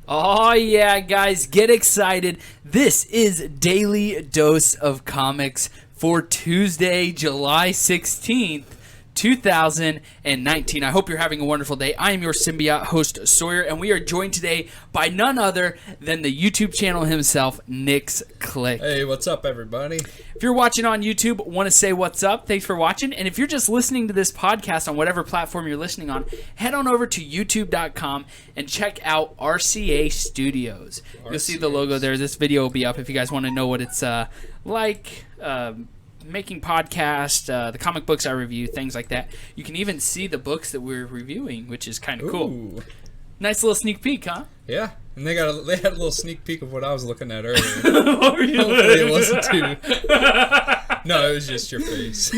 Oh, yeah, guys, get excited. This is Daily Dose of Comics for Tuesday, July 16th, 2019. I hope you're having a wonderful day. I am your symbiote host, Sawyer, and we are joined today by none other than the YouTube channel himself, Nick's Clique. Hey, what's up, everybody? If you're watching on YouTube, want to say what's up. Thanks for watching. And if you're just listening to this podcast on whatever platform you're listening on, head on over to youtube.com and check out RCA Studios. You'll see the logo there. This video will be up if you guys want to know what it's like. Making podcasts, the comic books I review, things like that. You can even see the books that we're reviewing, which is kind of cool. Nice little sneak peek, huh? Yeah, and they had a little sneak peek of what I was looking at earlier. Hopefully it wasn't too. No, it was just your face.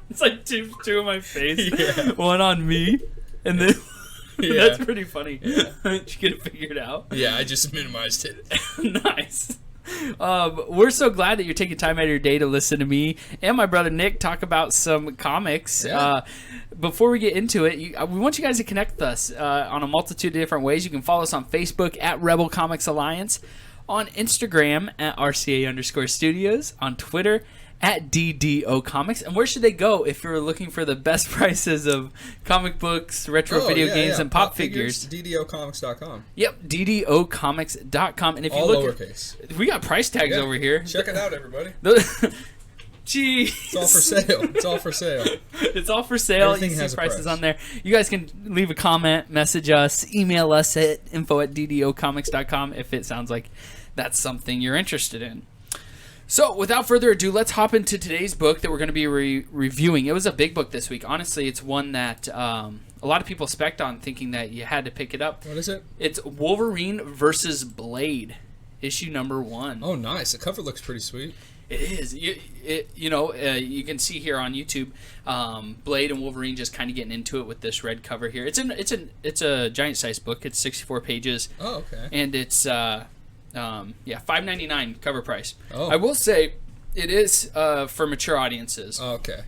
It's like two of my face, yeah. One on me, and then yeah. That's pretty funny. Yeah. Did you get it figured out? Yeah, I just minimized it. Nice. We're so glad that you're taking time out of your day to listen to me and my brother Nick talk about some comics. Yeah. Before we get into it, we want you guys to connect with us on a multitude of different ways. You can follow us on Facebook at Rebel Comics Alliance, on Instagram at RCA_Studios, on Twitter at DDO Comics. And where should they go if you're looking for the best prices of comic books, retro video games, and pop figures? DDOcomics.com. Yep, DDOcomics.com. And if you all look lowercase. We got price tags over here. Check it out, everybody. Jeez. It's all for sale. It's all for sale. It's all for sale. Everything you see has prices a price. on there. You guys can leave a comment, message us, email us at info@ddocomics.com if it sounds like that's something you're interested in. So, without further ado, let's hop into today's book that we're going to be reviewing. It was a big book this week. Honestly, it's one that a lot of people spec'd on, thinking that you had to pick it up. What is it? It's Wolverine versus Blade, issue number 1. Oh, nice. The cover looks pretty sweet. It is. You can see here on YouTube, Blade and Wolverine just kind of getting into it with this red cover here. It's a giant size book. It's 64 pages. Oh, okay. And it's $5.99 cover price. Oh. I will say it is for mature audiences. Oh, okay.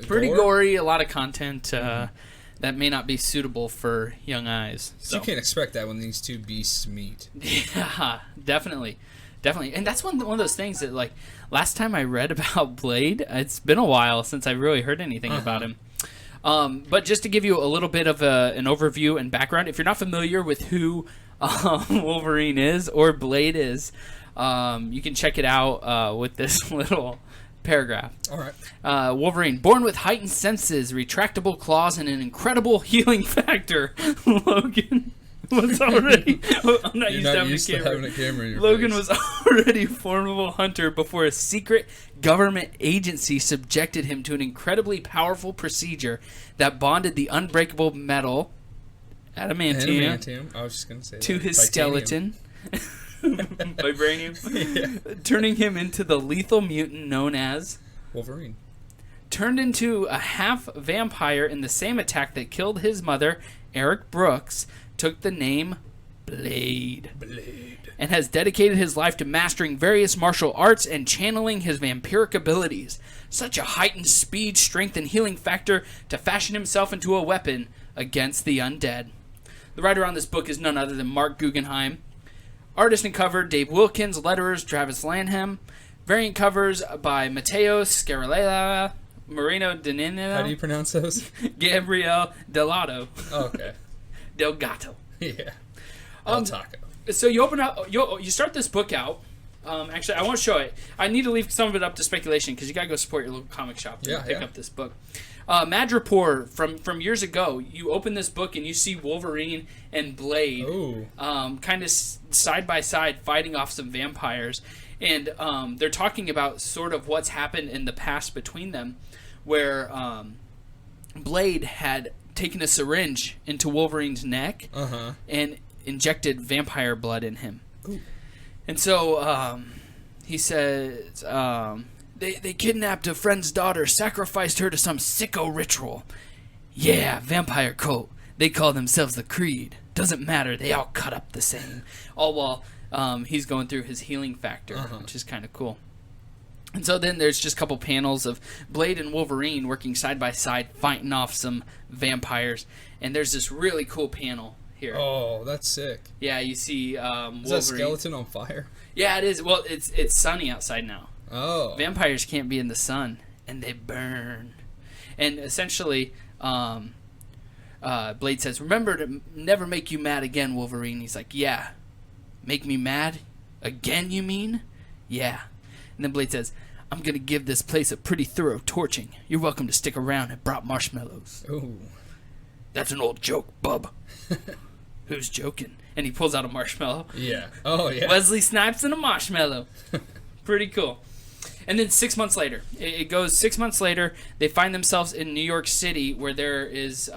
Pretty gory, a lot of content that may not be suitable for young eyes. So you can't expect that when these two beasts meet. Yeah, definitely. And that's one of those things that, like, last time I read about Blade, it's been a while since I really heard anything about him. But just to give you a little bit of an overview and background, if you're not familiar with who Wolverine is or Blade is, you can check it out with this little paragraph. All right. Wolverine, born with heightened senses, retractable claws, and an incredible healing factor. Logan was already... I'm not used to having a camera. In your Logan face. was already a formidable hunter before a secret government agency subjected him to an incredibly powerful procedure that bonded the unbreakable metal adamantium I was just gonna say to that. his Titanium. skeleton. Vibranium. Yeah. Turning him into the lethal mutant known as Wolverine. Turned into a half vampire in the same attack that killed his mother, Eric Brooks, took the name Blade, and has dedicated his life to mastering various martial arts and channeling his vampiric abilities. Such a heightened speed, strength, and healing factor to fashion himself into a weapon against the undead. The writer on this book is none other than Mark Guggenheim. Artist and cover, Dave Wilkins. Letterers, Travis Lanham. Variant covers by Matteo Scarlella, Marino Danino. How do you pronounce those? Gabriel Delgado. Oh, okay. Delgato. Yeah. El Taco. So you open up, you start this book out. Actually, I won't show it. I need to leave some of it up to speculation because you gotta go support your local comic shop and pick up this book. Madripoor from years ago. You open this book and you see Wolverine and Blade, kind of side by side fighting off some vampires, and they're talking about sort of what's happened in the past between them, where Blade had taken a syringe into Wolverine's neck and injected vampire blood in him. Ooh. And so he says they kidnapped a friend's daughter, sacrificed her to some sicko ritual. Yeah, vampire cult. They call themselves the Creed. Doesn't matter. They all cut up the same. All while he's going through his healing factor, which is kind of cool. And so then there's just a couple panels of Blade and Wolverine working side by side, fighting off some vampires. And there's this really cool panel here. Oh, that's sick. Yeah, you see Wolverine. Is that skeleton on fire? Yeah, it is. Well, it's sunny outside now. Oh. Vampires can't be in the sun, and they burn. And essentially, Blade says, "Remember to never make you mad again, Wolverine." He's like, "Yeah. Make me mad? Again, you mean? Yeah." And then Blade says, "I'm going to give this place a pretty thorough torching. You're welcome to stick around. I brought marshmallows." Ooh. "That's an old joke, bub." "Who's joking?" And he pulls out a marshmallow. Yeah. Oh, yeah. Wesley Snipes and a marshmallow. Pretty cool. And then 6 months later, it goes 6 months later, they find themselves in New York City where there is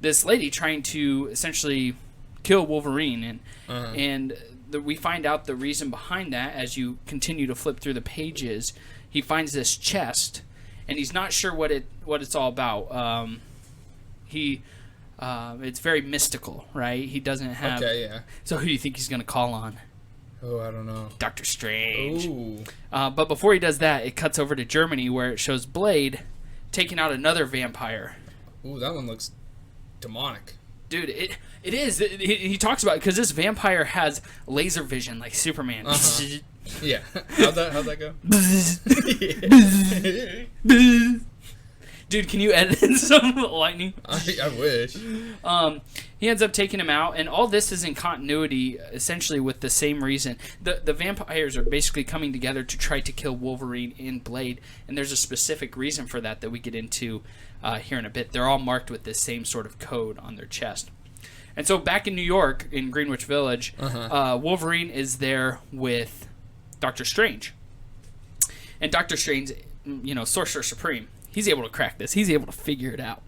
this lady trying to essentially kill Wolverine. And we find out the reason behind that as you continue to flip through the pages. He finds this chest, and he's not sure what it's all about. It's very mystical, right? He doesn't have... Okay, yeah. So who do you think he's going to call on? Oh, I don't know. Doctor Strange. Ooh. But before he does that, it cuts over to Germany where it shows Blade taking out another vampire. Ooh, that one looks demonic. Dude, it is. He talks about it because this vampire has laser vision like Superman. Uh-huh. Yeah. How'd that go? Dude, can you edit in some lightning? I wish. He ends up taking him out, and all this is in continuity, essentially with the same reason. The vampires are basically coming together to try to kill Wolverine and Blade, and there's a specific reason for that we get into here in a bit. They're all marked with this same sort of code on their chest. And so back in New York, in Greenwich Village, Wolverine is there with Doctor Strange. And Doctor Strange, Sorcerer Supreme, he's able to crack this. He's able to figure it out.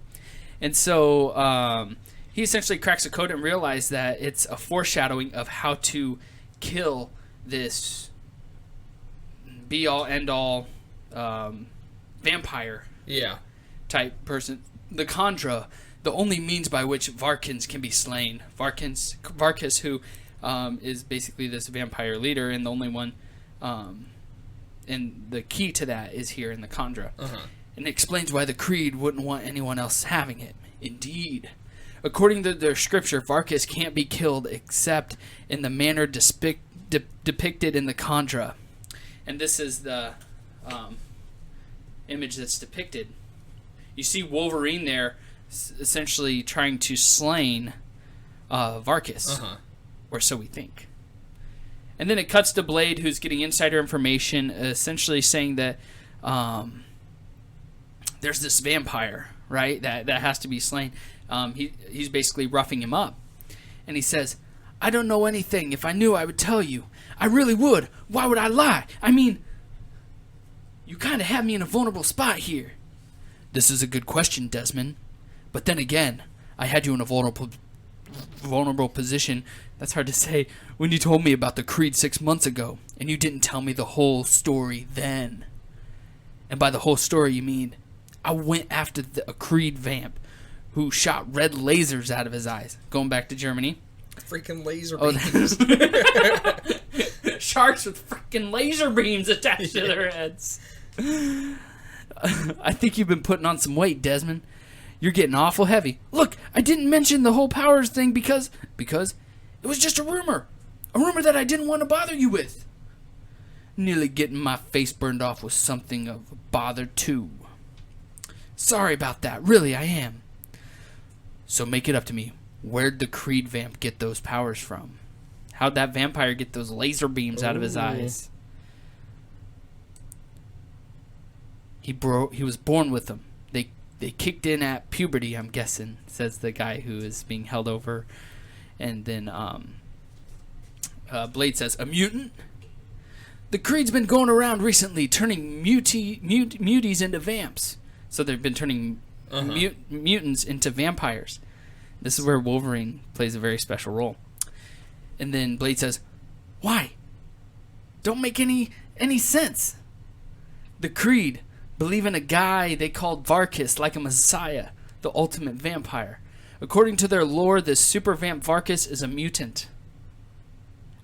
And so he essentially cracks the code and realizes that it's a foreshadowing of how to kill this be-all, end-all vampire type person. The Khandra, the only means by which Varkins can be slain. Varkis, who is basically this vampire leader and the only one, and the key to that is here in the Khandra. And it explains why the Creed wouldn't want anyone else having it. Indeed. According to their scripture, Varkis can't be killed except in the manner depicted in the Khandra. And this is the image that's depicted. You see Wolverine there essentially trying to slain Varkis. Or so we think. And then it cuts to Blade, who's getting insider information, essentially saying that there's this vampire, right, that has to be slain. He's basically roughing him up. And he says, "I don't know anything. If I knew, I would tell you. I really would. Why would I lie? I mean, you kind of have me in a vulnerable spot here." "This is a good question, Desmond. But then again, I had you in a vulnerable position," that's hard to say, "when you told me about the Creed 6 months ago, and you didn't tell me the whole story then. And by the whole story, you mean I went after a Creed vamp who shot red lasers out of his eyes." Going back to Germany. Freaking laser beams. Sharks with freaking laser beams attached to their heads. "I think you've been putting on some weight, Desmond. You're getting awful heavy. Look, I didn't mention the whole powers thing because it was just a rumor. A rumor that I didn't want to bother you with. Nearly getting my face burned off was something of a bother, too. Sorry about that. Really, I am. So make it up to me. Where'd the Creed vamp get those powers from? How'd that vampire get those laser beams out of his eyes?" He was born with them. They kicked in at puberty, I'm guessing," says the guy who is being held over. And then Blade says, "A mutant? The Creed's been going around recently turning muties into vamps." So they've been turning mutants into vampires. This is where Wolverine plays a very special role. And then Blade says, "Why? Don't make any sense. The Creed believe in a guy they called Varkis like a messiah, the ultimate vampire. According to their lore, this super vamp Varkis is a mutant.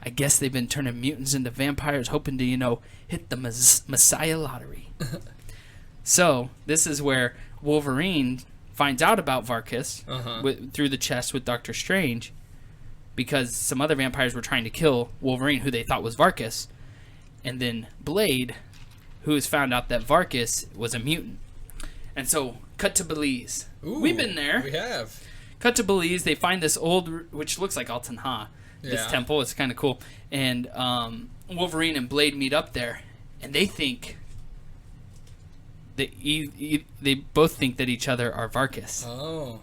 I guess they've been turning mutants into vampires hoping to, hit the messiah lottery." So, this is where Wolverine finds out about Varkas through the chest with Doctor Strange, because some other vampires were trying to kill Wolverine, who they thought was Varkas. And then Blade, who has found out that Varkas was a mutant. And so, cut to Belize. Ooh, we've been there. We have. Cut to Belize. They find this old, which looks like Altan Ha, this temple. It's kind of cool. And Wolverine and Blade meet up there, and they think... They both think that each other are Varkas. Oh.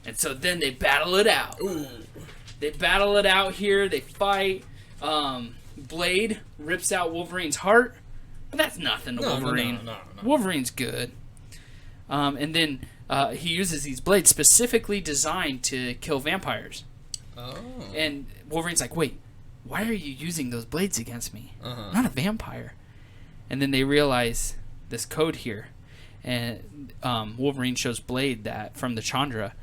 And so then they battle it out. Ooh. They battle it out here. They fight. Blade rips out Wolverine's heart. But that's nothing to Wolverine. No. Wolverine's good. And then he uses these blades specifically designed to kill vampires. Oh. And Wolverine's like, wait, why are you using those blades against me? I'm not a vampire. And then they realize... this code here, and Wolverine shows Blade that from the Chandra,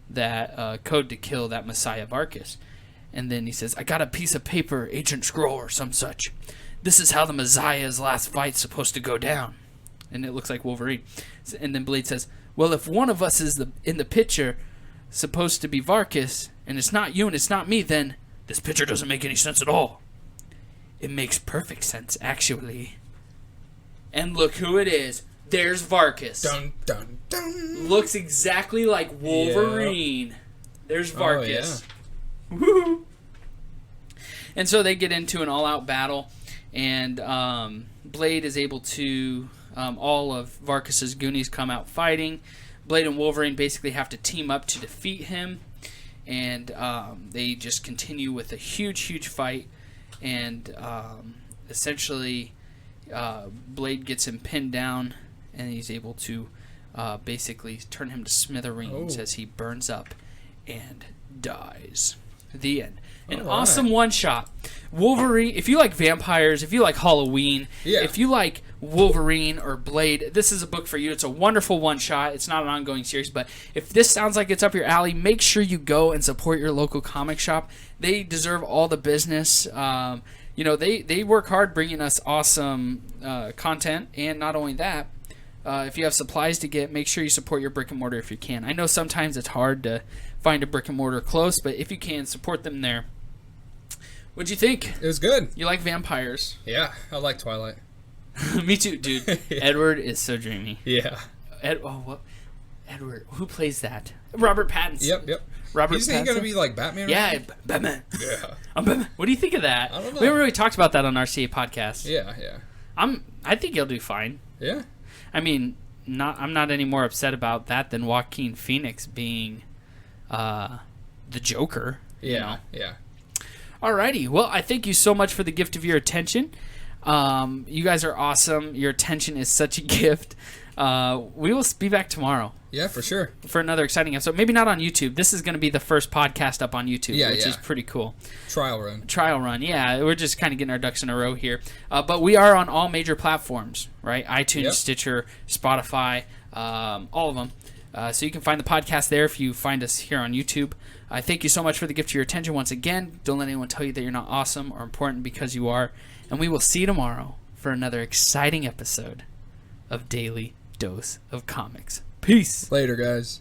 that code to kill that Messiah Varkas, and then he says, "I got a piece of paper, ancient scroll or some such. This is how the Messiah's last fight's supposed to go down." And it looks like Wolverine, and then Blade says, "Well, if one of us is in the picture supposed to be Varkas, and it's not you and it's not me, then this picture doesn't make any sense at all." "It makes perfect sense, actually." And look who it is. There's Varkas. Dun, dun, dun. Looks exactly like Wolverine. There's Varkas. Oh, yeah. Woo! And so they get into an all-out battle, and Blade is able to... all of Varkas' Goonies come out fighting. Blade and Wolverine basically have to team up to defeat him, and they just continue with a huge fight, and essentially... Blade gets him pinned down, and he's able to basically turn him to smithereens as he burns up and dies. The end. An awesome one-shot. Wolverine, if you like vampires, if you like Halloween, if you like Wolverine or Blade, this is a book for you. It's a wonderful one-shot. It's not an ongoing series, but if this sounds like it's up your alley, make sure you go and support your local comic shop. They deserve all the business. They work hard bringing us awesome content, and not only that, if you have supplies to get, make sure you support your brick and mortar if you can. I know sometimes it's hard to find a brick and mortar close, but if you can, support them there. What'd you think? It was good. You like vampires? Yeah, I like Twilight. Me too, dude. Edward is so dreamy. Yeah. Edward, who plays that? Robert Pattinson. Yep. Robert Pattinson. He's going to be like Batman? Yeah, right? Batman. Yeah. I'm Batman. What do you think of that? I don't know. We haven't really talked about that on RCA Podcast. Yeah. I think he'll do fine. Yeah. I mean, I'm not any more upset about that than Joaquin Phoenix being the Joker. Yeah. Alrighty. Well, I thank you so much for the gift of your attention. You guys are awesome. Your attention is such a gift. We will be back tomorrow. Yeah, for sure. For another exciting episode. Maybe not on YouTube. This is going to be the first podcast up on YouTube, which is pretty cool. Trial run, yeah. We're just kind of getting our ducks in a row here. But we are on all major platforms, right? iTunes, Stitcher, Spotify, all of them. So you can find the podcast there if you find us here on YouTube. I thank you so much for the gift of your attention once again. Don't let anyone tell you that you're not awesome or important, because you are. And we will see you tomorrow for another exciting episode of Daily Dose of Comics. Peace. Later, guys.